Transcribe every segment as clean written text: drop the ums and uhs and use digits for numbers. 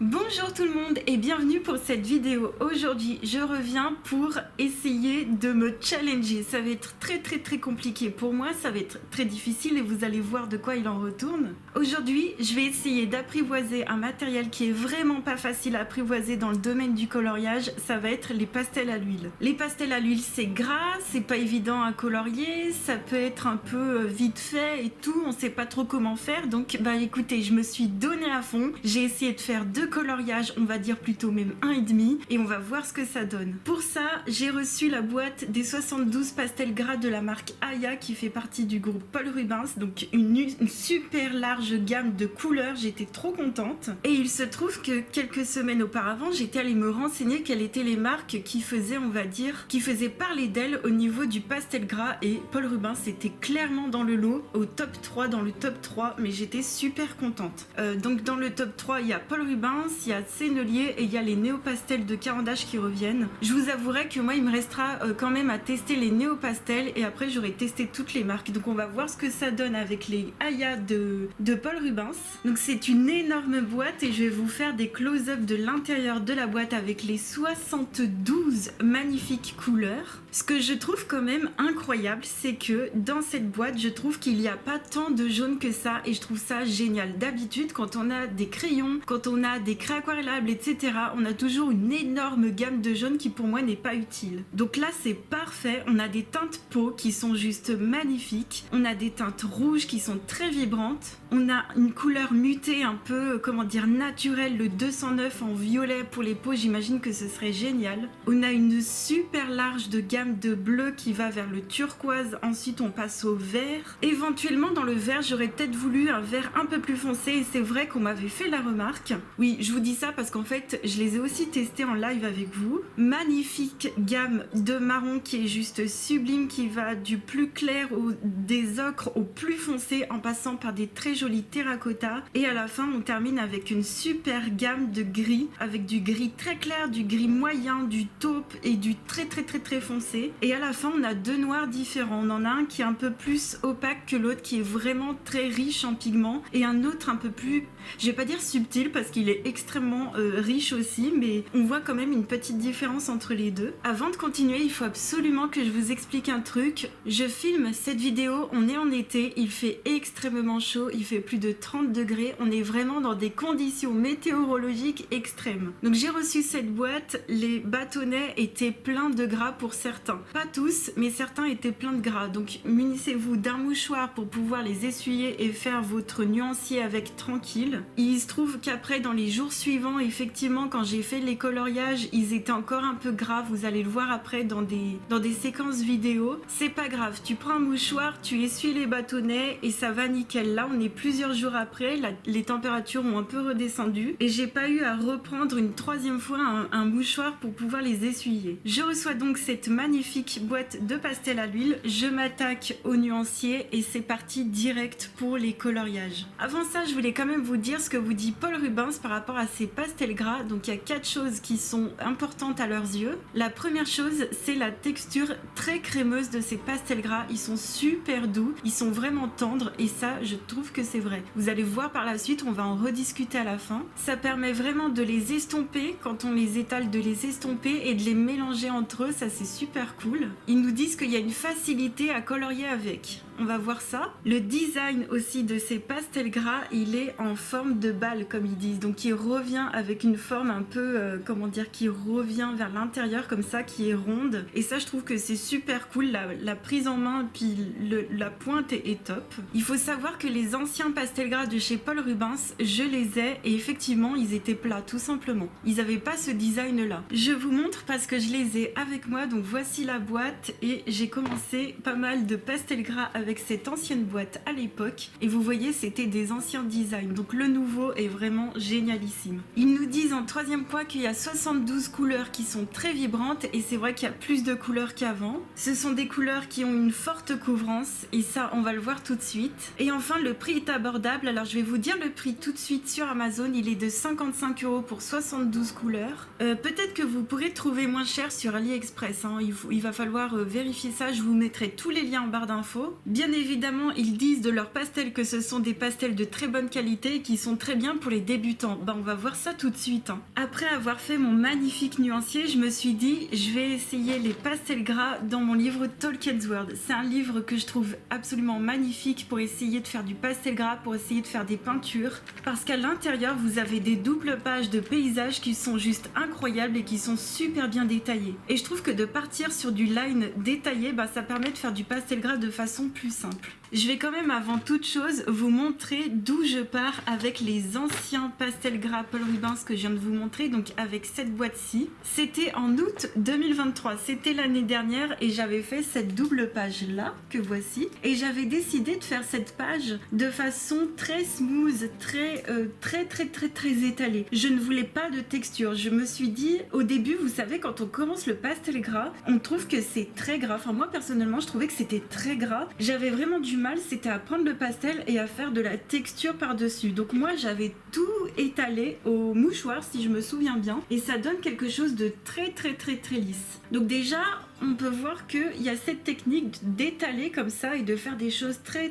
Bonjour tout le monde et bienvenue pour cette vidéo. Aujourd'hui, je reviens pour essayer de me challenger. Ça va être très compliqué pour moi, ça va être très difficile et vous allez voir de quoi il en retourne. Aujourd'hui, je vais essayer d'apprivoiser un matériel qui est vraiment pas facile à apprivoiser dans le domaine du coloriage. Ça va être les pastels à l'huile. Les pastels à l'huile, c'est gras, c'est pas évident à colorier, ça peut être un peu vite fait et tout, on sait pas trop comment faire. Donc bah écoutez, je me suis donné à fond. J'ai essayé de faire deux coloriages, on va dire plutôt même 1,5, et on va voir ce que ça donne. Pour ça, j'ai reçu la boîte des 72 pastels gras de la marque Aya qui fait partie du groupe Paul Rubens, donc une super large gamme de couleurs, j'étais trop contente. Et il se trouve que quelques semaines auparavant, j'étais allée me renseigner quelles étaient les marques qui faisaient, on va dire, qui faisaient parler d'elles au niveau du pastel gras, et Paul Rubens était clairement dans le lot, au top 3, dans le top 3, mais j'étais super contente. Donc dans le top 3, il y a Paul Rubens, il y a Sennelier et il y a les néo-pastels de Cavendish qui reviennent. Je vous avouerai que moi il me restera quand même à tester les néo-pastels et après j'aurai testé toutes les marques. Donc on va voir ce que ça donne avec les Aya de Paul Rubens. Donc c'est une énorme boîte et je vais vous faire des close-up de l'intérieur de la boîte avec les 72 magnifiques couleurs. Ce que je trouve quand même incroyable, c'est que dans cette boîte, je trouve qu'il n'y a pas tant de jaune que ça et je trouve ça génial. D'habitude, quand on a des crayons, quand on a des craies aquarellables, etc., on a toujours une énorme gamme de jaune qui pour moi n'est pas utile. Donc là, c'est parfait. On a des teintes peau qui sont juste magnifiques. On a des teintes rouges qui sont très vibrantes. On a une couleur mutée un peu, comment dire, naturelle, le 209 en violet pour les peaux. J'imagine que ce serait génial. On a une super large de gamme de bleu qui va vers le turquoise. Ensuite, on passe au vert. Éventuellement, dans le vert, j'aurais peut-être voulu un vert un peu plus foncé et c'est vrai qu'on m'avait fait la remarque. Oui, je vous dis ça parce qu'en fait, je les ai aussi testés en live avec vous. Magnifique gamme de marron qui est juste sublime, qui va du plus clair des ocres au plus foncé en passant par des très jolis terracotta. Et à la fin, on termine avec une super gamme de gris, avec du gris très clair, du gris moyen, du taupe et du très foncé. Et à la fin, on a deux noirs différents. On en a un qui est un peu plus opaque que l'autre, qui est vraiment très riche en pigments, et un autre un peu plus, je vais pas dire subtil parce qu'il est extrêmement riche aussi, mais on voit quand même une petite différence entre les deux. Avant de continuer, il faut absolument que je vous explique un truc. Je filme cette vidéo, on est en été, il fait extrêmement chaud, il fait plus de 30 degrés, on est vraiment dans des conditions météorologiques extrêmes. Donc j'ai reçu cette boîte, les bâtonnets étaient pleins de gras pour certains. Pas tous, mais certains étaient pleins de gras. Donc munissez-vous d'un mouchoir pour pouvoir les essuyer et faire votre nuancier avec tranquille. Il se trouve qu'après, dans les jours suivants, effectivement, quand j'ai fait les coloriages, ils étaient encore un peu gras. Vous allez le voir après dans des séquences vidéo. C'est pas grave, tu prends un mouchoir, tu essuies les bâtonnets et ça va nickel. Là, on est plusieurs jours après, les températures ont un peu redescendu et j'ai pas eu à reprendre une troisième fois un mouchoir pour pouvoir les essuyer. Je reçois donc cette magnifique boîte de pastel à l'huile. Je m'attaque au nuancier et c'est parti direct pour les coloriages. Avant ça, je voulais quand même vous dire ce que vous dit Paul Rubens par rapport à ces pastels gras. Donc il y a 4 choses qui sont importantes à leurs yeux. La première chose, c'est la texture très crémeuse de ces pastels gras. Ils sont super doux, ils sont vraiment tendres et ça, je trouve que c'est vrai. Vous allez voir par la suite, on va en rediscuter à la fin. Ça permet vraiment de les estomper, quand on les étale, de les estomper et de les mélanger entre eux, ça c'est super cool. Ils nous disent qu'il y a une facilité à colorier avec. On va voir ça. Le design aussi de ces pastels gras, il est en forme de balle comme ils disent. Donc il revient avec une forme un peu, comment dire, qui revient vers l'intérieur comme ça, qui est ronde. Et ça, je trouve que c'est super cool. La prise en main, puis la pointe est top. Il faut savoir que les anciens pastels gras de chez Paul Rubens, je les ai et effectivement, ils étaient plats, tout simplement. Ils n'avaient pas ce design-là. Je vous montre parce que je les ai avec moi. Donc voici la boîte et j'ai commencé pas mal de pastels gras avec cette ancienne boîte à l'époque et vous voyez c'était des anciens designs, donc le nouveau est vraiment génialissime. Ils nous disent en troisième point qu'il y a 72 couleurs qui sont très vibrantes et c'est vrai qu'il y a plus de couleurs qu'avant. Ce sont des couleurs qui ont une forte couvrance et ça on va le voir tout de suite. Et enfin le prix est abordable, alors je vais vous dire le prix tout de suite sur Amazon, il est de 55 € pour 72 couleurs. Peut-être que vous pourrez trouver moins cher sur AliExpress, hein. Il va falloir vérifier ça, je vous mettrai tous les liens en barre d'infos. Bien évidemment, ils disent de leurs pastels que ce sont des pastels de très bonne qualité et qui sont très bien pour les débutants. On va voir ça tout de suite. Après avoir fait mon magnifique nuancier, je me suis dit, je vais essayer les pastels gras dans mon livre Tolkien's World. C'est un livre que je trouve absolument magnifique pour essayer de faire du pastel gras, pour essayer de faire des peintures. Parce qu'à l'intérieur, vous avez des doubles pages de paysages qui sont juste incroyables et qui sont super bien détaillés. Et je trouve que de partir sur du line détaillé, ça permet de faire du pastel gras de façon plus simple. Je vais quand même avant toute chose vous montrer d'où je pars avec les anciens pastels gras Paul Rubens que je viens de vous montrer, donc avec cette boîte-ci. C'était en août 2023, c'était l'année dernière et j'avais fait cette double page là que voici et j'avais décidé de faire cette page de façon très smooth, très étalée. Je ne voulais pas de texture, je me suis dit au début, vous savez, quand on commence le pastel gras, on trouve que c'est très gras. Enfin moi personnellement je trouvais que c'était très gras, j'avais vraiment du mal, c'était à prendre le pastel et à faire de la texture par dessus. Donc moi j'avais tout étalé au mouchoir si je me souviens bien et ça donne quelque chose de très lisse. Donc déjà on peut voir qu'il y a cette technique d'étaler comme ça et de faire des choses très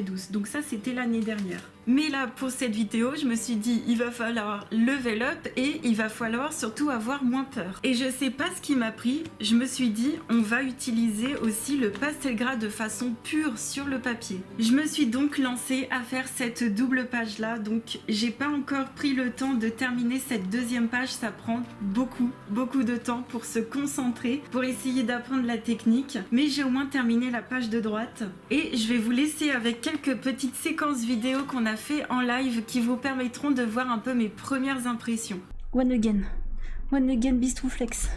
douces. Donc ça c'était l'année dernière. Mais là pour cette vidéo je me suis dit il va falloir level up et il va falloir surtout avoir moins peur. Et je sais pas ce qui m'a pris, je me suis dit on va utiliser aussi le pastel gras de façon pure sur le papier. Je me suis donc lancée à faire cette double page là, donc j'ai pas encore pris le temps de terminer cette deuxième page, ça prend beaucoup de temps pour se concentrer, pour essayer d'apprendre la technique, mais j'ai au moins terminé la page de droite et je vais vous laisser avec quelques petites séquences vidéo qu'on a fait en live qui vous permettront de voir un peu mes premières impressions. One again Bistouflex.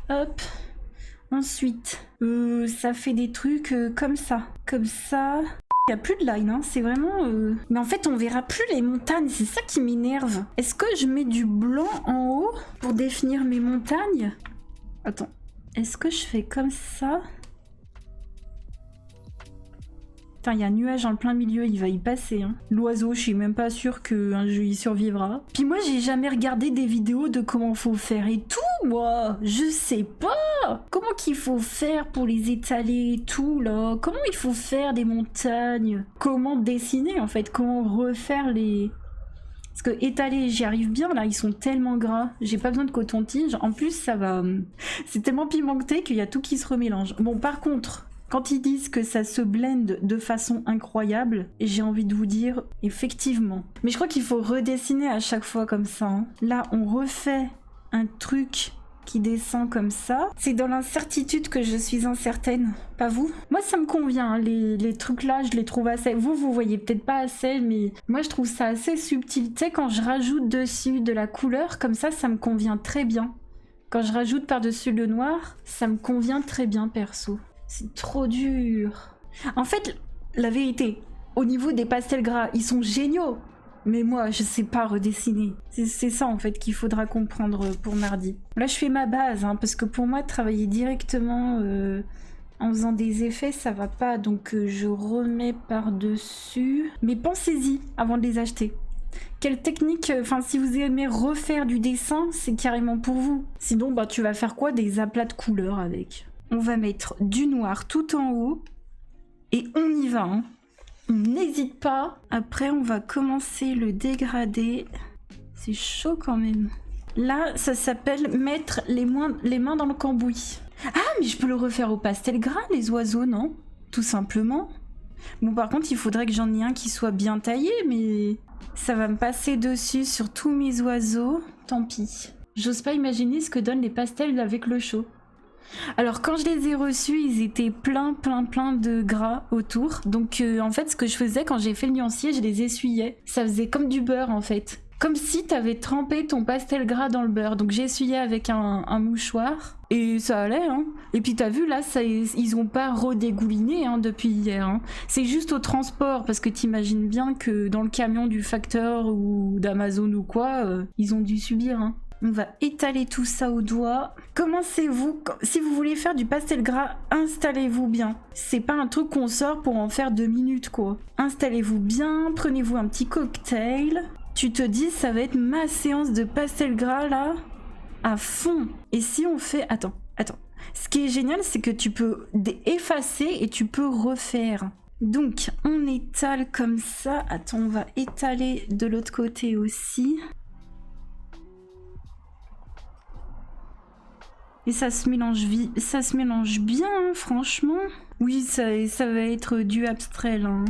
Hop. Ensuite, ça fait des trucs comme ça. Il n'y a plus de line, c'est vraiment... Mais en fait, on verra plus les montagnes, c'est ça qui m'énerve. Est-ce que je mets du blanc en haut pour définir mes montagnes? Attends, est-ce que je fais comme ça? Putain, il y a un nuage en plein milieu, il va y passer. L'oiseau, je suis même pas sûre qu'il survivra. Puis moi, j'ai jamais regardé des vidéos de comment faut faire et tout, moi. Je sais pas. Comment qu'il faut faire pour les étaler et tout, là. Comment il faut faire des montagnes. Comment dessiner, en fait. Comment refaire les... Parce que étaler, j'y arrive bien, là. Ils sont tellement gras. J'ai pas besoin de coton-tige. En plus, ça va... C'est tellement pimenté qu'il y a tout qui se remélange. Bon, par contre... Quand ils disent que ça se blende de façon incroyable, j'ai envie de vous dire effectivement. Mais je crois qu'il faut redessiner à chaque fois comme ça. Là, on refait un truc qui descend comme ça. C'est dans l'incertitude que je suis incertaine. Pas vous? Moi, ça me convient. Les trucs là, je les trouve assez... Vous voyez peut-être pas assez, mais moi, je trouve ça assez subtil. Tu sais, quand je rajoute dessus de la couleur, comme ça me convient très bien. Quand je rajoute par-dessus le noir, ça me convient très bien, perso. C'est trop dur. En fait, la vérité, au niveau des pastels gras, ils sont géniaux. Mais moi, je sais pas redessiner. C'est ça, en fait, qu'il faudra comprendre pour mardi. Là, je fais ma base, parce que pour moi, travailler directement en faisant des effets, ça va pas. Donc, je remets par-dessus. Mais pensez-y avant de les acheter. Quelle technique, si vous aimez refaire du dessin, c'est carrément pour vous. Sinon, tu vas faire quoi? Des aplats de couleurs avec. On va mettre du noir tout en haut et on y va. On n'hésite pas. Après, on va commencer le dégradé. C'est chaud quand même. Là, ça s'appelle mettre les mains dans le cambouis. Ah, mais je peux le refaire au pastel gras, les oiseaux, non? Tout simplement. Bon, par contre, il faudrait que j'en ai un qui soit bien taillé, mais ça va me passer dessus sur tous mes oiseaux. Tant pis. J'ose pas imaginer ce que donnent les pastels avec le chaud. Alors quand je les ai reçus, ils étaient plein de gras autour. Donc en fait ce que je faisais quand j'ai fait le nuancier, je les essuyais. Ça faisait comme du beurre en fait. Comme si t'avais trempé ton pastel gras dans le beurre. Donc j'essuyais avec un mouchoir et ça allait. Et puis t'as vu là, ils ont pas redégouliné depuis hier. C'est juste au transport parce que t'imagines bien que dans le camion du facteur ou d'Amazon ou quoi, ils ont dû subir. On va étaler tout ça au doigt. Commencez-vous, si vous voulez faire du pastel gras, installez-vous bien. C'est pas un truc qu'on sort pour en faire 2 minutes quoi. Installez-vous bien, prenez-vous un petit cocktail. Tu te dis ça va être ma séance de pastel gras là, à fond. Et si on fait... Attends. Ce qui est génial, c'est que tu peux effacer et tu peux refaire. Donc, on étale comme ça. Attends, on va étaler de l'autre côté aussi. Et ça se mélange bien, hein, franchement. Oui, ça va être du abstrait, là. Hein.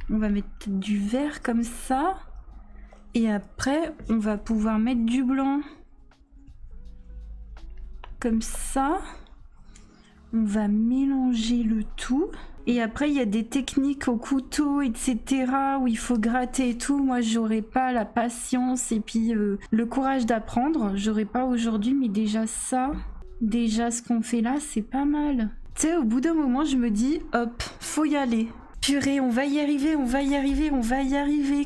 On va mettre du vert comme ça. Et après, on va pouvoir mettre du blanc. Comme ça. On va mélanger le tout. Et après, il y a des techniques au couteau, etc. où il faut gratter et tout. Moi, j'aurais pas la patience et puis le courage d'apprendre. J'aurais pas aujourd'hui, mais déjà ça... Déjà, ce qu'on fait là, c'est pas mal. Tu sais, au bout d'un moment, je me dis, hop, faut y aller. Purée, on va y arriver,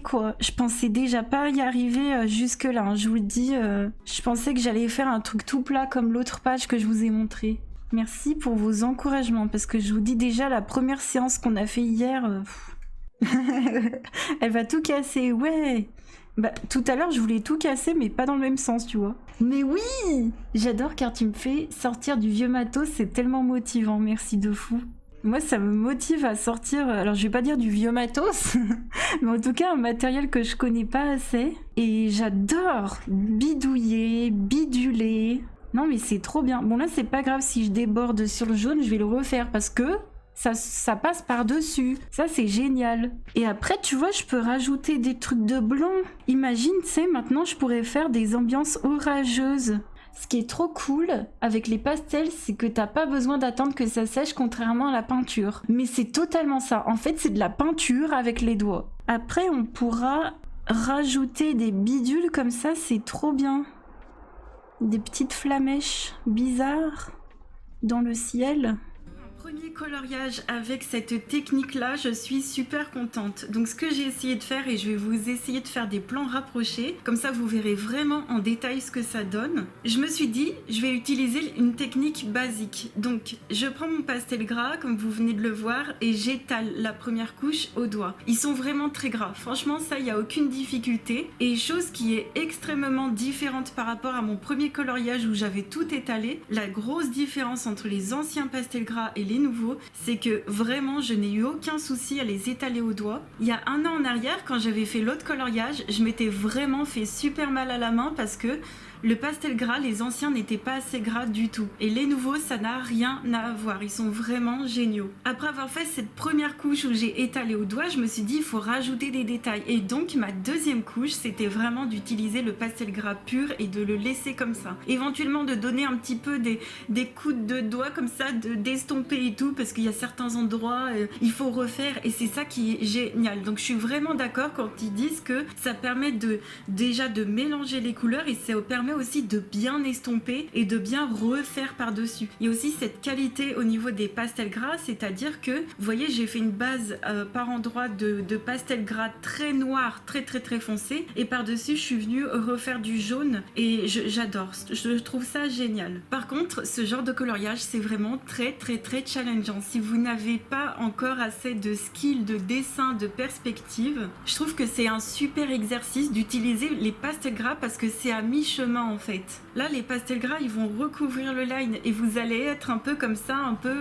quoi. Je pensais déjà pas y arriver jusque-là. Hein. Je vous le dis, je pensais que j'allais faire un truc tout plat comme l'autre page que je vous ai montré. Merci pour vos encouragements, parce que je vous dis déjà, la première séance qu'on a fait hier, elle va tout casser, ouais. Bah, tout à l'heure, je voulais tout casser, mais pas dans le même sens, tu vois. Mais oui! J'adore car tu me fais sortir du vieux matos, c'est tellement motivant, merci de fou. Moi, ça me motive à sortir, alors je vais pas dire du vieux matos, mais en tout cas un matériel que je connais pas assez. Et j'adore bidouiller, biduler. Non mais c'est trop bien. Bon là, c'est pas grave si je déborde sur le jaune, je vais le refaire parce que... Ça passe par-dessus. Ça, c'est génial. Et après, tu vois, je peux rajouter des trucs de blanc. Imagine, tu sais, maintenant, je pourrais faire des ambiances orageuses. Ce qui est trop cool avec les pastels, c'est que t'as pas besoin d'attendre que ça sèche, contrairement à la peinture. Mais c'est totalement ça. En fait, c'est de la peinture avec les doigts. Après, on pourra rajouter des bidules comme ça, c'est trop bien. Des petites flamèches bizarres dans le ciel. Premier coloriage avec cette technique là, je suis super contente. Donc ce que j'ai essayé de faire, et je vais vous essayer de faire des plans rapprochés, comme ça vous verrez vraiment en détail ce que ça donne. Je me suis dit, je vais utiliser une technique basique. Donc je prends mon pastel gras comme vous venez de le voir et j'étale la première couche au doigt. Ils sont vraiment très gras, franchement ça il n'y a aucune difficulté. Et chose qui est extrêmement différente par rapport à mon premier coloriage où j'avais tout étalé, la grosse différence entre les anciens pastels gras et les nouveaux, c'est que vraiment je n'ai eu aucun souci à les étaler au doigt. Il y a un an en arrière, quand j'avais fait l'autre coloriage, je m'étais vraiment fait super mal à la main parce que le pastel gras, les anciens n'étaient pas assez gras du tout. Et les nouveaux, ça n'a rien à voir. Ils sont vraiment géniaux. Après avoir fait cette première couche où j'ai étalé au doigt, je me suis dit il faut rajouter des détails. Et donc ma deuxième couche, c'était vraiment d'utiliser le pastel gras pur et de le laisser comme ça. Éventuellement de donner un petit peu des coups de doigts comme ça, d'estomper et tout, parce qu'il y a certains endroits, il faut refaire. Et c'est ça qui est génial. Donc je suis vraiment d'accord quand ils disent que ça permet déjà de mélanger les couleurs et ça permet aussi de bien estomper et de bien refaire par-dessus. Il y a aussi cette qualité au niveau des pastels gras, c'est-à-dire que, vous voyez, j'ai fait une base par endroit de pastel gras très noir, très foncé, et par-dessus, je suis venue refaire du jaune et j'adore. Je trouve ça génial. Par contre, ce genre de coloriage, c'est vraiment très challengeant. Si vous n'avez pas encore assez de skill, de dessin, de perspective, je trouve que c'est un super exercice d'utiliser les pastels gras parce que c'est à mi-chemin en fait. Là, les pastels gras, ils vont recouvrir le line et vous allez être un peu comme ça, un peu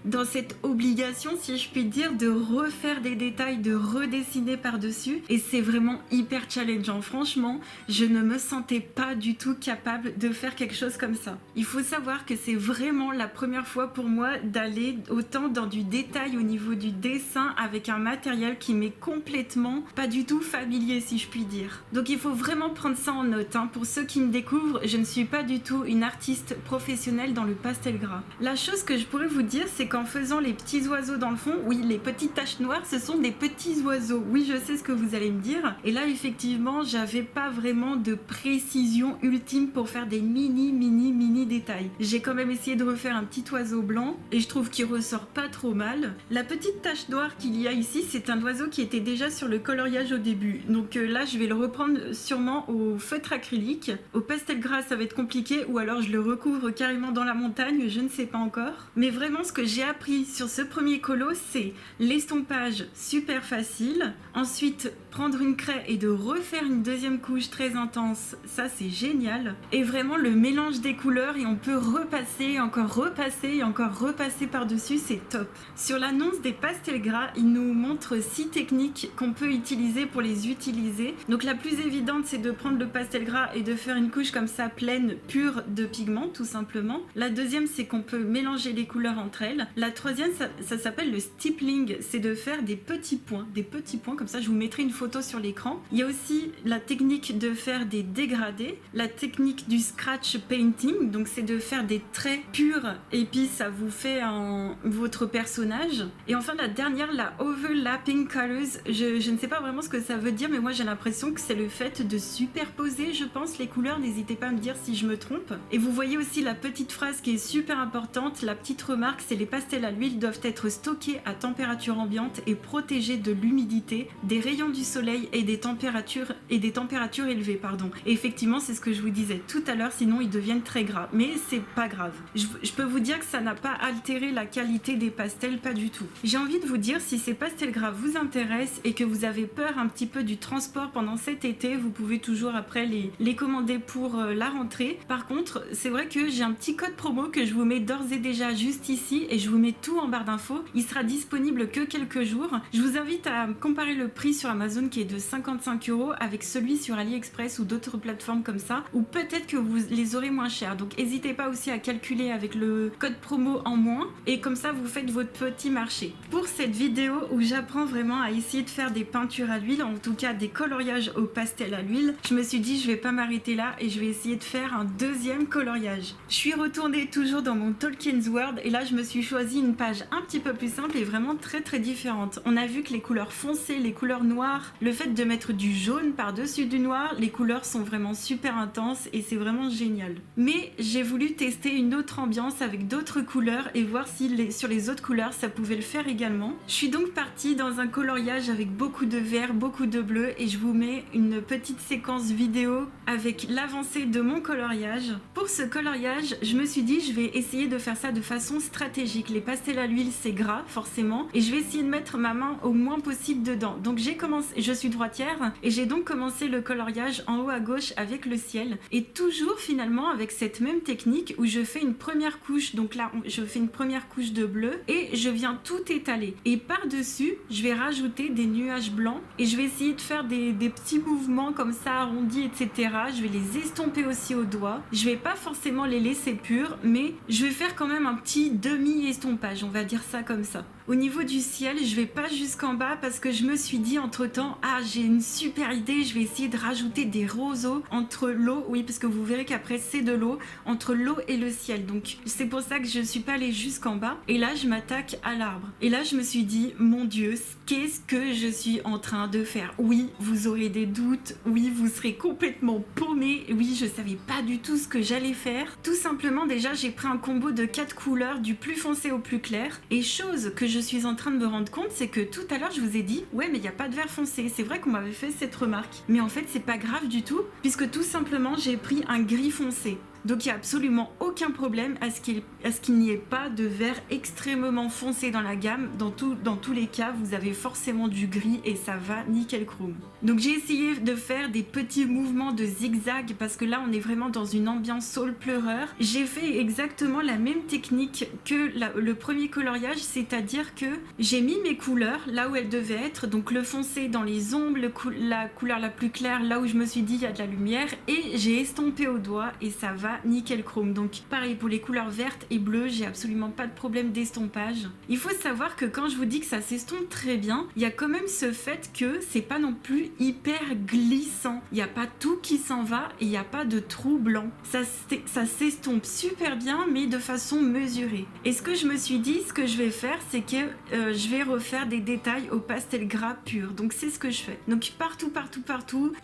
dans cette obligation, si je puis dire, de refaire des détails, de redessiner par-dessus. Et c'est vraiment hyper challengeant. Franchement, je ne me sentais pas du tout capable de faire quelque chose comme ça. Il faut savoir que c'est vraiment la première fois pour moi d'aller autant dans du détail au niveau du dessin avec un matériel qui m'est complètement pas du tout familier, si je puis dire. Donc il faut vraiment prendre ça en note. Hein. Pour ceux qui me découvrent, je ne suis pas du tout une artiste professionnelle dans le pastel gras. La chose que je pourrais vous dire, c'est qu'en faisant les petits oiseaux dans le fond, oui, les petites taches noires, ce sont des petits oiseaux. Oui, je sais ce que vous allez me dire. Et là, effectivement, j'avais pas vraiment de précision ultime pour faire des mini détails. J'ai quand même essayé de refaire un petit oiseau blanc et je trouve qu'il ressort pas trop mal. La petite tache noire qu'il y a ici, c'est un oiseau qui était déjà sur le coloriage au début. Donc là, je vais le reprendre sûrement au feutre acrylique. Au pastel gras, ça va être compliqué ou alors je le recouvre carrément dans la montagne, je ne sais pas encore. Mais vraiment, ce que j'ai appris sur ce premier colo, c'est l'estompage super facile. Ensuite, prendre une craie et de refaire une deuxième couche très intense, ça c'est génial. Et vraiment le mélange des couleurs et on peut repasser, encore repasser et encore repasser par-dessus, c'est top. Sur l'annonce des pastels gras, il nous montre 6 techniques qu'on peut utiliser pour les utiliser. Donc la plus évidente, c'est de prendre le pastel gras et de faire une couche comme ça pleine, pure de pigments tout simplement. La deuxième, c'est qu'on peut mélanger les couleurs entre elles. La troisième, ça s'appelle le stippling, c'est de faire des petits points comme ça. Je vous mettrai une photo sur l'écran. Il y a aussi la technique de faire des dégradés, la technique du scratch painting, donc c'est de faire des traits purs et puis ça vous fait votre personnage. Et enfin la dernière, la overlapping colors, je ne sais pas vraiment ce que ça veut dire, mais moi j'ai l'impression que c'est le fait de superposer, je pense, les couleurs. N'hésitez pas à me dire si je me trompe. Et vous voyez aussi la petite phrase qui est super importante, la petite remarque, c'est les pastels à l'huile doivent être stockés à température ambiante et protégés de l'humidité, des rayons du soleil et des températures élevées, pardon. Et effectivement, c'est ce que je vous disais tout à l'heure, sinon ils deviennent très gras. Mais c'est pas grave. Je peux vous dire que ça n'a pas altéré la qualité des pastels, pas du tout. J'ai envie de vous dire, si ces pastels gras vous intéressent et que vous avez peur un petit peu du transport pendant cet été, vous pouvez toujours après les commander pour la rentrée. Par contre, c'est vrai que j'ai un petit code promo que je vous mets d'ores et déjà juste ici et je vous mets tout en barre d'infos. Il sera disponible que quelques jours. Je vous invite à comparer le prix sur Amazon qui est de 55 € avec celui sur AliExpress ou d'autres plateformes comme ça, ou peut-être que vous les aurez moins chers. Donc n'hésitez pas aussi à calculer avec le code promo en moins et comme ça vous faites votre petit marché. Pour cette vidéo où j'apprends vraiment à essayer de faire des peintures à l'huile, en tout cas des coloriages au pastel à l'huile, je me suis dit je vais pas m'arrêter là et je vais essayer de faire un deuxième coloriage. Je suis retournée toujours dans mon Tolkien's World et là je me suis choisi une page un petit peu plus simple et vraiment très différente. On a vu que les couleurs foncées, les couleurs noires, le fait de mettre du jaune par-dessus du noir, les couleurs sont vraiment super intenses et c'est vraiment génial. Mais j'ai voulu tester une autre ambiance avec d'autres couleurs et voir si sur les autres couleurs ça pouvait le faire également. Je suis donc partie dans un coloriage avec beaucoup de vert, beaucoup de bleu et je vous mets une petite séquence vidéo avec l'avancée de mon coloriage. Pour ce coloriage, je me suis dit je vais essayer de faire ça de façon stratégique. Les pastels à l'huile c'est gras forcément et je vais essayer de mettre ma main au moins possible dedans. Donc je suis droitière et j'ai donc commencé le coloriage en haut à gauche avec le ciel et toujours finalement avec cette même technique où je fais une première couche, donc là je fais une première couche de bleu et je viens tout étaler et par-dessus je vais rajouter des nuages blancs et je vais essayer de faire des petits mouvements comme ça arrondis, etc. Je vais les estomper aussi au doigt. Je vais pas forcément les laisser purs, mais je vais faire quand même un petit demi-estompage, on va dire ça comme ça. Au niveau du ciel, je vais pas jusqu'en bas parce que je me suis dit entre temps, j'ai une super idée, je vais essayer de rajouter des roseaux entre l'eau, oui parce que vous verrez qu'après c'est de l'eau, entre l'eau et le ciel, donc c'est pour ça que je suis pas allée jusqu'en bas et là je m'attaque à l'arbre et là je me suis dit mon Dieu, qu'est-ce que je suis en train de faire? Oui, vous aurez des doutes, oui vous serez complètement paumé, oui je savais pas du tout ce que j'allais faire. Tout simplement déjà j'ai pris un combo de 4 couleurs du plus foncé au plus clair et chose que je suis en train de me rendre compte, c'est que tout à l'heure je vous ai dit ouais mais il n'y a pas de vert foncé, c'est vrai qu'on m'avait fait cette remarque, mais en fait c'est pas grave du tout puisque tout simplement j'ai pris un gris foncé. Donc il n'y a absolument aucun problème à ce qu'il n'y ait pas de vert extrêmement foncé dans la gamme. Dans tous les cas, vous avez forcément du gris et ça va nickel chrome. Donc j'ai essayé de faire des petits mouvements de zigzag parce que là on est vraiment dans une ambiance soul pleureur. J'ai fait exactement la même technique que le premier coloriage, c'est-à-dire que j'ai mis mes couleurs là où elles devaient être, donc le foncé dans les ombres, la couleur la plus claire là où je me suis dit il y a de la lumière et j'ai estompé au doigt et ça va nickel chrome. Donc pareil pour les couleurs vertes et bleues, j'ai absolument pas de problème d'estompage. Il faut savoir que quand je vous dis que ça s'estompe très bien, il y a quand même ce fait que c'est pas non plus hyper glissant. Il n'y a pas tout qui s'en va et il n'y a pas de trou blanc. Ça s'estompe super bien mais de façon mesurée. Et ce que je me suis dit, ce que je vais faire, c'est que je vais refaire des détails au pastel gras pur. Donc c'est ce que je fais. Donc partout,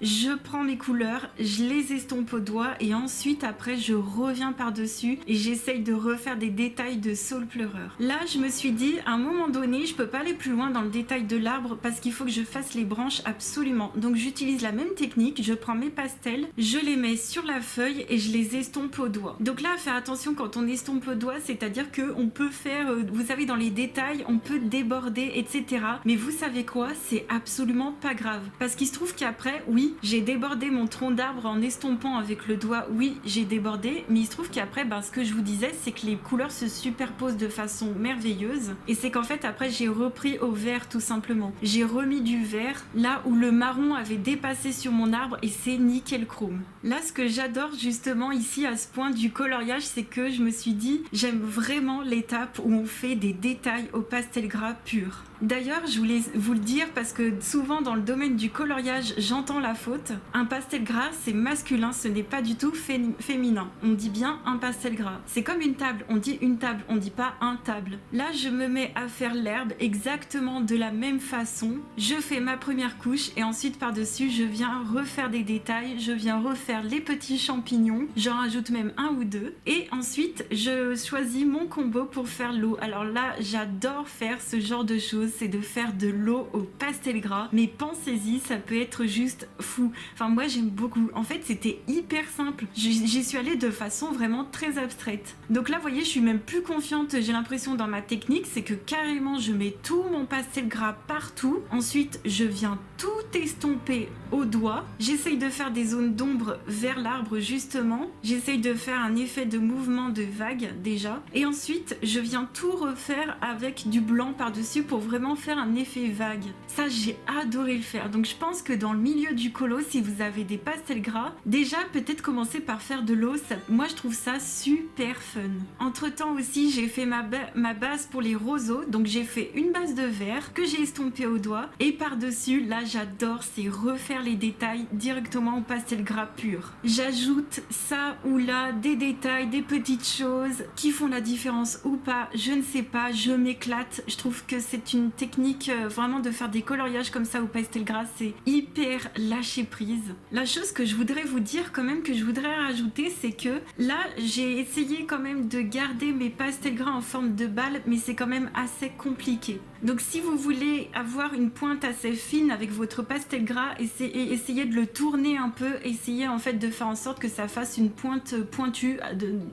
je prends mes couleurs, je les estompe au doigt et ensuite après je reviens par-dessus et j'essaye de refaire des détails de Saule pleureur. Là, je me suis dit, à un moment donné, je peux pas aller plus loin dans le détail de l'arbre parce qu'il faut que je fasse les branches absolument. Donc j'utilise la même technique, je prends mes pastels, je les mets sur la feuille et je les estompe au doigt. Donc là, faire attention quand on estompe au doigt, c'est-à-dire qu'on peut faire, vous savez, dans les détails, on peut déborder, etc. Mais vous savez quoi? C'est absolument pas grave. Parce qu'il se trouve qu'après, oui, j'ai débordé mon tronc d'arbre en estompant avec le doigt, oui, j'ai débordé, mais il se trouve qu'après, ce que je vous disais, c'est que les couleurs se superposent de façon merveilleuse. Et c'est qu'en fait, après, j'ai repris au vert, tout simplement. J'ai remis du vert là où le marron avait dépassé sur mon arbre et c'est nickel chrome. Là, ce que j'adore justement ici à ce point du coloriage, c'est que je me suis dit, j'aime vraiment l'étape où on fait des détails au pastel gras pur. D'ailleurs, je voulais vous le dire parce que souvent dans le domaine du coloriage, j'entends la faute. Un pastel gras, c'est masculin, ce n'est pas du tout féminin. On dit bien un pastel gras. C'est comme une table, on dit une table, on dit pas un table. Là, je me mets à faire l'herbe exactement de la même façon. Je fais ma première couche et ensuite par-dessus, je viens refaire des détails, je viens refaire les petits champignons, j'en rajoute même un ou deux. Et ensuite, je choisis mon combo pour faire l'eau. Alors là, j'adore faire ce genre de choses. C'est de faire de l'eau au pastel gras, mais pensez-y, ça peut être juste fou. Enfin moi j'aime beaucoup, en fait c'était hyper simple, j'y suis allée de façon vraiment très abstraite. Donc là vous voyez, je suis même plus confiante, j'ai l'impression dans ma technique, c'est que carrément je mets tout mon pastel gras partout, ensuite je viens tout estomper au doigt, j'essaye de faire des zones d'ombre vers l'arbre justement, j'essaye de faire un effet de mouvement de vague déjà, et ensuite je viens tout refaire avec du blanc par-dessus pour vraiment faire un effet vague. Ça j'ai adoré le faire. Donc je pense que dans le milieu du colo, si vous avez des pastels gras, déjà peut-être commencer par faire de l'eau, moi je trouve ça super fun. Entre temps aussi j'ai fait ma base pour les roseaux, donc j'ai fait une base de verre que j'ai estompée au doigt et par-dessus là j'adore, c'est refaire les détails directement au pastel gras pur. J'ajoute ça ou là des détails, des petites choses qui font la différence ou pas, je ne sais pas, je m'éclate, je trouve que c'est une technique vraiment de faire des coloriages comme ça au pastel gras, c'est hyper lâcher prise. La chose que je voudrais vous dire quand même, que je voudrais rajouter, c'est que là j'ai essayé quand même de garder mes pastels gras en forme de balle, mais c'est quand même assez compliqué. Donc si vous voulez avoir une pointe assez fine avec votre pastel gras, essayez de le tourner un peu, essayez en fait de faire en sorte que ça fasse une pointe pointue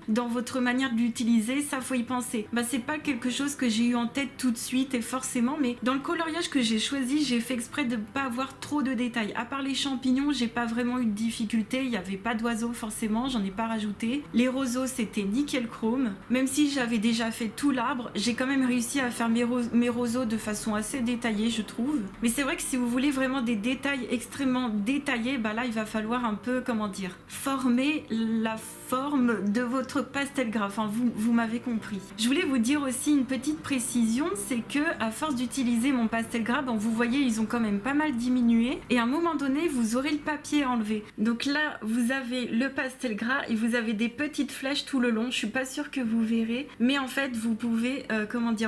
dans votre manière de l'utiliser, ça faut y penser. C'est pas quelque chose que j'ai eu en tête tout de suite et forcément, mais dans le coloriage que j'ai choisi, j'ai fait exprès de ne pas avoir trop de détails. À part les champignons, j'ai pas vraiment eu de difficulté, il n'y avait pas d'oiseaux forcément, j'en ai pas rajouté. Les roseaux, c'était nickel chrome. Même si j'avais déjà fait tout l'arbre, j'ai quand même réussi à faire mes roseaux de façon assez détaillée, je trouve. Mais c'est vrai que si vous voulez vraiment des détails extrêmement détaillés, là il va falloir un peu, comment dire, former la forme de votre pastel gras. Enfin, vous m'avez compris. Je voulais vous dire aussi une petite précision, c'est que à force d'utiliser mon pastel gras, vous voyez, ils ont quand même pas mal diminué et à un moment donné, vous aurez le papier enlevé. Donc là, vous avez le pastel gras et vous avez des petites flèches tout le long. Je suis pas sûre que vous verrez, mais en fait, vous pouvez,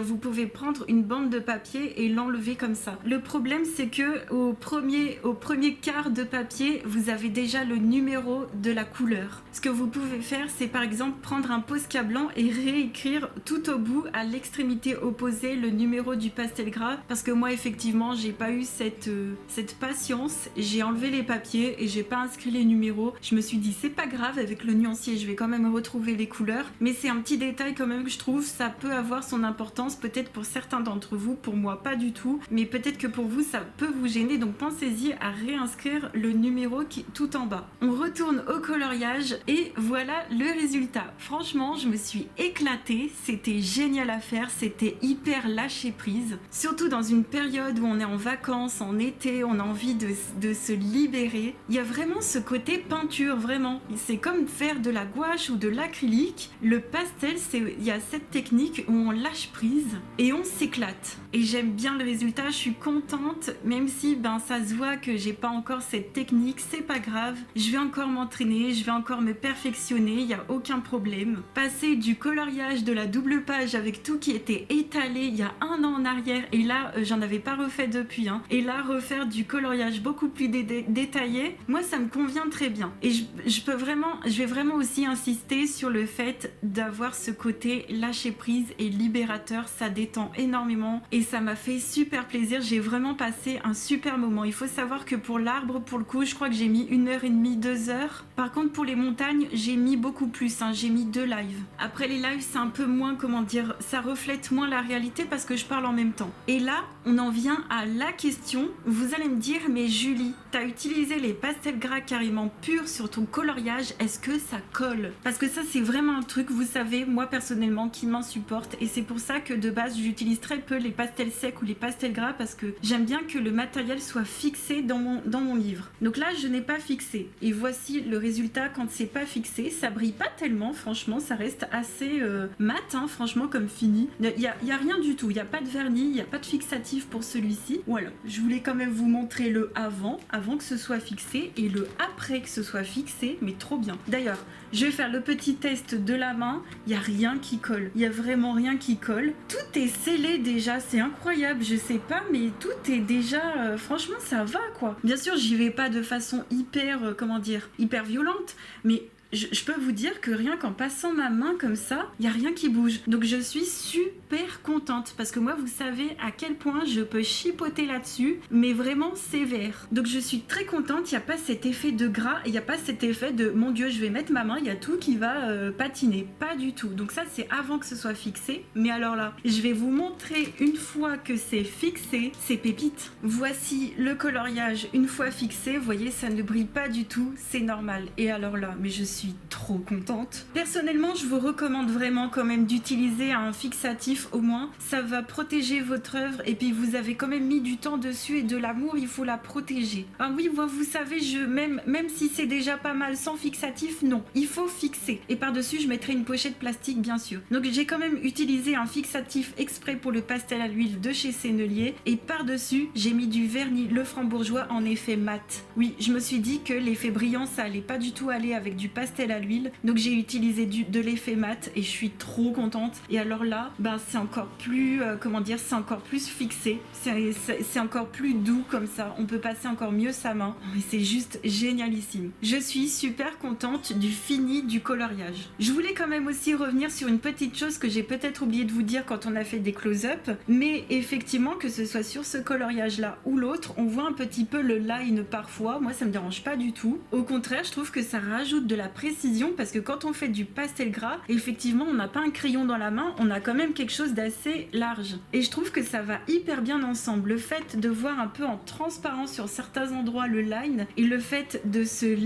vous pouvez prendre une bande de papier et l'enlever comme ça. Le problème, c'est que au premier quart de papier, vous avez déjà le numéro de la couleur. Ce que vous pouvez faire, c'est par exemple prendre un Posca blanc et réécrire tout au bout, à l'extrémité opposée, le numéro du pastel gras, parce que moi effectivement j'ai pas eu cette patience, j'ai enlevé les papiers et j'ai pas inscrit les numéros. Je me suis dit c'est pas grave, avec le nuancier je vais quand même retrouver les couleurs, mais c'est un petit détail quand même que je trouve, ça peut avoir son importance, peut-être pour certains d'entre vous, pour moi pas du tout, mais peut-être que pour vous ça peut vous gêner, donc pensez-y à réinscrire le numéro qui est tout en bas. On retourne au coloriage et voilà le résultat. Franchement, je me suis éclatée, c'était génial à faire, c'était hyper lâcher prise, surtout dans une période où on est en vacances, en été, on a envie de se libérer. Il y a vraiment ce côté peinture, vraiment. C'est comme faire de la gouache ou de l'acrylique. Le pastel, il y a cette technique où on lâche prise et on s'éclate. et j'aime bien le résultat, je suis contente, même si ça se voit que j'ai pas encore cette technique, c'est pas grave, je vais encore m'entraîner, je vais encore me perfectionner, il n'y a aucun problème. Passer du coloriage de la double page avec tout qui était étalé il y a 1 an en arrière, et là j'en avais pas refait depuis, et là refaire du coloriage beaucoup plus détaillé, moi ça me convient très bien. Et je vais vraiment aussi insister sur le fait d'avoir ce côté lâcher prise et libérateur, ça détend énormément et ça m'a fait super plaisir, j'ai vraiment passé un super moment. Il faut savoir que pour l'arbre, pour le coup, je crois que j'ai mis 1h30, 2 heures. Par contre pour les montagnes, j'ai mis beaucoup plus, j'ai mis 2 lives. Après les lives, c'est un peu moins, comment dire, ça reflète moins la réalité parce que je parle en même temps. Et là, on en vient à la question. Vous allez me dire, mais Julie, t'as utilisé les pastels gras carrément purs sur ton coloriage, est-ce que ça colle? Parce que ça, c'est vraiment un truc, vous savez, moi personnellement, qui m'insupporte, et c'est pour ça que de base, j'utilise très peu les pastels secs ou les pastels gras parce que j'aime bien que le matériel soit fixé dans mon livre. Donc là, je n'ai pas fixé. Et voici le résultat quand c'est pas fixé. Ça brille pas tellement, franchement, ça reste assez mat, franchement, comme fini. Il y a rien du tout, il n'y a pas de vernis, il n'y a pas de fixatif pour celui-ci. Voilà, je voulais quand même vous montrer le avant que ce soit fixé, et le après que ce soit fixé, mais trop bien. D'ailleurs, je vais faire le petit test de la main, il n'y a rien qui colle, il n'y a vraiment rien qui colle. Tout est scellé déjà, c'est incroyable, je sais pas, mais tout est déjà, franchement ça va quoi. Bien sûr, j'y vais pas de façon hyper, hyper violente, mais je peux vous dire que rien qu'en passant ma main comme ça, il n'y a rien qui bouge. Donc je suis super contente parce que moi, vous savez à quel point je peux chipoter là-dessus, mais vraiment sévère. Donc je suis très contente, il n'y a pas cet effet de gras, il n'y a pas cet effet de mon Dieu, je vais mettre ma main, il y a tout qui va patiner. Pas du tout. Donc ça, c'est avant que ce soit fixé. Mais alors là, je vais vous montrer une fois que c'est fixé, c'est pépite. Voici le coloriage une fois fixé. Vous voyez, ça ne brille pas du tout, c'est normal. Et alors là, mais je suis trop contente. Personnellement, je vous recommande vraiment quand même d'utiliser un fixatif au moins. Ça va protéger votre œuvre et puis vous avez quand même mis du temps dessus et de l'amour, il faut la protéger. Ah oui, vous savez, même si c'est déjà pas mal sans fixatif, non, il faut fixer. Et par-dessus, je mettrai une pochette plastique bien sûr. Donc j'ai quand même utilisé un fixatif exprès pour le pastel à l'huile de chez Sennelier et par-dessus, j'ai mis du vernis Lefranbourgeois en effet mat. Oui, je me suis dit que l'effet brillant, ça allait pas du tout aller avec du pastel à l'huile, donc j'ai utilisé de l'effet mat et je suis trop contente. Et alors là, c'est encore plus c'est encore plus fixé, c'est encore plus doux comme ça, on peut passer encore mieux sa main, mais c'est juste génialissime. Je suis super contente du fini du coloriage. Je voulais quand même aussi revenir sur une petite chose que j'ai peut-être oublié de vous dire quand on a fait des close-up, mais effectivement, que ce soit sur ce coloriage là ou l'autre, on voit un petit peu le line parfois. Moi ça me dérange pas du tout, au contraire, je trouve que ça rajoute de la précision parce que quand on fait du pastel gras, effectivement on n'a pas un crayon dans la main, on a quand même quelque chose d'assez large et je trouve que ça va hyper bien ensemble. Le fait de voir un peu en transparent sur certains endroits le line et le fait de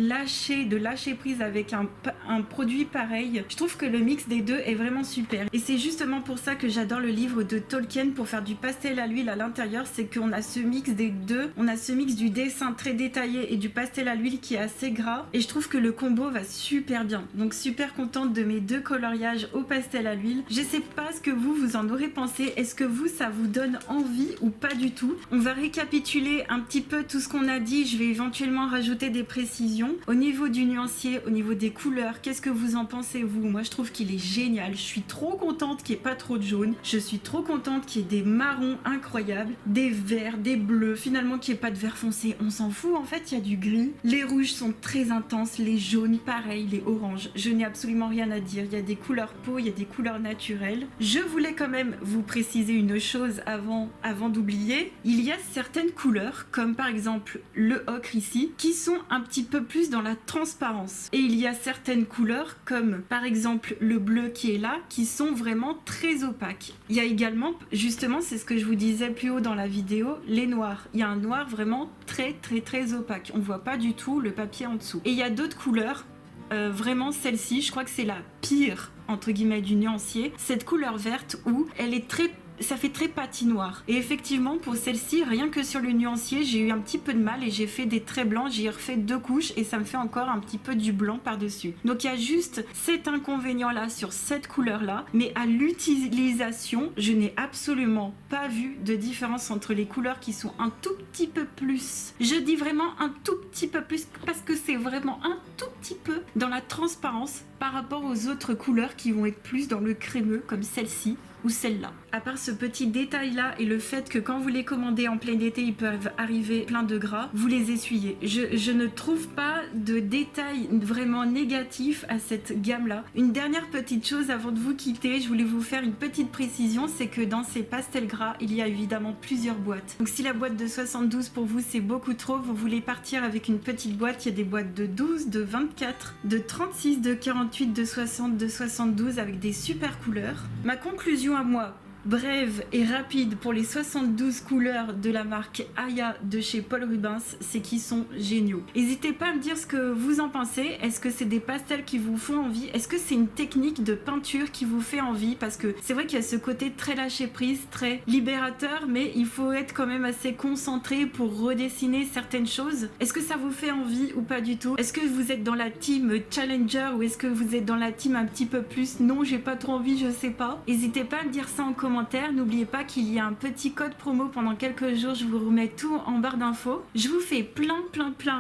lâcher prise avec un produit pareil, je trouve que le mix des deux est vraiment super et c'est justement pour ça que j'adore le livre de Tolkien pour faire du pastel à l'huile à l'intérieur, c'est qu'on a ce mix des deux, on a ce mix du dessin très détaillé et du pastel à l'huile qui est assez gras et je trouve que le combo va super bien. Donc super contente de mes deux coloriages au pastel à l'huile. Je sais pas ce que vous en aurez pensé. Est-ce que ça vous donne envie ou pas du tout? On va récapituler un petit peu tout ce qu'on a dit. Je vais éventuellement rajouter des précisions. Au niveau du nuancier, au niveau des couleurs, qu'est-ce que vous en pensez vous? Moi je trouve qu'il est génial. Je suis trop contente qu'il n'y ait pas trop de jaune. Je suis trop contente qu'il y ait des marrons incroyables, des verts, des bleus. Finalement qu'il n'y ait pas de vert foncé, on s'en fout. En fait il y a du gris. Les rouges sont très intenses, les jaunes pareil, les oranges, je n'ai absolument rien à dire. Il y a des couleurs peau, il y a des couleurs naturelles. Je voulais quand même vous préciser une chose avant d'oublier. Il y a certaines couleurs, comme par exemple le ocre ici, qui sont un petit peu plus dans la transparence. Et il y a certaines couleurs, comme par exemple le bleu qui est là, qui sont vraiment très opaques. Il y a également, justement, c'est ce que je vous disais plus haut dans la vidéo, les noirs. Il y a un noir vraiment très très très opaque. On voit pas du tout le papier en dessous. Et il y a d'autres couleurs. Vraiment celle-ci, je crois que c'est la pire entre guillemets du nuancier, cette couleur verte où elle est très ça fait très patinoire. Et effectivement, pour celle-ci, rien que sur le nuancier, j'ai eu un petit peu de mal et j'ai fait des traits blancs. J'ai refait 2 couches et ça me fait encore un petit peu du blanc par-dessus. Donc il y a juste cet inconvénient-là sur cette couleur-là. Mais à l'utilisation, je n'ai absolument pas vu de différence entre les couleurs qui sont un tout petit peu plus. Je dis vraiment un tout petit peu plus parce que c'est vraiment un tout petit peu dans la transparence par rapport aux autres couleurs qui vont être plus dans le crémeux comme celle-ci ou celle-là. À part ce petit détail là et le fait que quand vous les commandez en plein été ils peuvent arriver plein de gras, vous les essuyez. Je ne trouve pas de détail vraiment négatif à cette gamme là. Une dernière petite chose avant de vous quitter, je voulais vous faire une petite précision, c'est que dans ces pastels gras il y a évidemment plusieurs boîtes. Donc si la boîte de 72 pour vous c'est beaucoup trop, vous voulez partir avec une petite boîte, il y a des boîtes de 12, de 24, de 36, de 48, de 60, de 72 avec des super couleurs. Ma conclusion à moi, brève et rapide pour les 72 couleurs de la marque Aya de chez Paul Rubens, c'est qu'ils sont géniaux. N'hésitez pas à me dire ce que vous en pensez. Est-ce que c'est des pastels qui vous font envie? Est-ce que c'est une technique de peinture qui vous fait envie? Parce que c'est vrai qu'il y a ce côté très lâcher prise, très libérateur, mais il faut être quand même assez concentré pour redessiner certaines choses. Est-ce que ça vous fait envie ou pas du tout? Est-ce que vous êtes dans la team challenger ou est-ce que vous êtes dans la team un petit peu plus non, j'ai pas trop envie, je sais pas? N'hésitez pas à me dire ça en commentaire. N'oubliez pas qu'il y a un petit code promo pendant quelques jours, je vous remets tout en barre d'infos. Je vous fais plein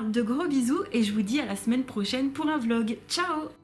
de gros bisous et je vous dis à la semaine prochaine pour un vlog. Ciao!